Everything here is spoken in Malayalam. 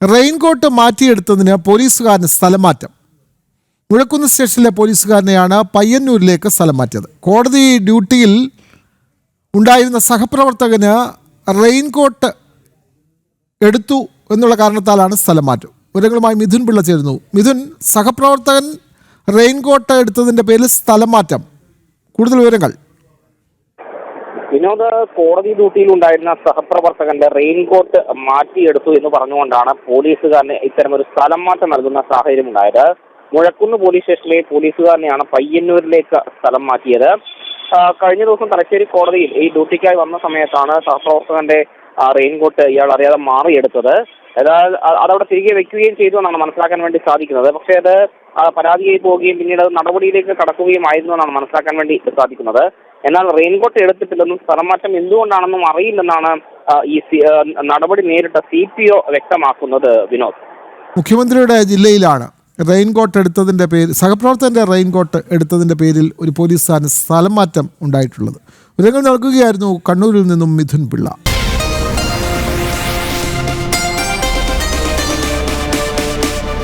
റെയിൻകോട്ട് മാറ്റിയെടുത്തതിന് പോലീസുകാരന് സ്ഥലം മാറ്റം. മുഴക്കുന്ന് സ്റ്റേഷനിലെ പോലീസുകാരനെയാണ് പയ്യന്നൂരിലേക്ക് സ്ഥലം മാറ്റിയത്. കോടതി ഡ്യൂട്ടിയിൽ ഉണ്ടായിരുന്ന സഹപ്രവർത്തകന് റെയിൻകോട്ട് എടുത്തു എന്നുള്ള കാരണത്താലാണ് സ്ഥലം മാറ്റം. വിവരങ്ങളുമായി മിഥുൻ പിള്ള ചേരുന്നു. മിഥുൻ, സഹപ്രവർത്തകൻ റെയിൻകോട്ട് എടുത്തതിൻ്റെ പേരിൽ സ്ഥലം മാറ്റം, കൂടുതൽ വിവരങ്ങൾ. വിനോദ്, കോടതി ഡ്യൂട്ടിയിൽ ഉണ്ടായിരുന്ന സഹപ്രവർത്തകന്റെ റെയിൻകോട്ട് മാറ്റിയെടുത്തു എന്ന് പറഞ്ഞുകൊണ്ടാണ് പോലീസുകാരന് ഇത്തരമൊരു സ്ഥലം മാറ്റം നൽകുന്ന സാഹചര്യം ഉണ്ടായത്. മുഴക്കുന്ന് പോലീസ് സ്റ്റേഷനിലെ പോലീസുകാരനെയാണ് പയ്യന്നൂരിലേക്ക് സ്ഥലം മാറ്റിയത്. കഴിഞ്ഞ ദിവസം തലശ്ശേരി കോടതിയിൽ ഈ ഡ്യൂട്ടിക്കായി വന്ന സമയത്താണ് സഹപ്രവർത്തകന്റെ റെയിൻകോട്ട് ഇയാൾ അറിയാതെ മാറിയെടുത്തത്. അതവിടെ തിരികെ വെക്കുകയും ചെയ്തു എന്നാണ് മനസ്സിലാക്കാൻ വേണ്ടി സാധിക്കുന്നത്. പക്ഷേ അത് പരാതിയായി പോവുകയും പിന്നീട് നടപടിയിലേക്ക് കടക്കുകയുമായിരുന്നു എന്നാണ് മനസ്സിലാക്കാൻ വേണ്ടി സാധിക്കുന്നത്. എന്നാൽ റെയിൻകോട്ട് എടുത്തിട്ടില്ലെന്നും സ്ഥലം മാറ്റം എന്തുകൊണ്ടാണെന്നും അറിയില്ലെന്നാണ് ഈ നടപടി നേരിട്ട CPO വ്യക്തമാക്കുന്നത്. വിനോദ്, മുഖ്യമന്ത്രിയുടെ ജില്ലയിലാണ് റെയിൻകോട്ട് എടുത്തതിൻ്റെ പേരിൽ, സഹപ്രവർത്തകൻ്റെ റെയിൻകോട്ട് എടുത്തതിൻ്റെ പേരിൽ ഒരു പോലീസുകാരന് സ്ഥലം മാറ്റം ഉണ്ടായിട്ടുള്ളത്. വിവരങ്ങൾ നൽകുകയായിരുന്നു കണ്ണൂരിൽ നിന്നും മിഥുൻ പിള്ള.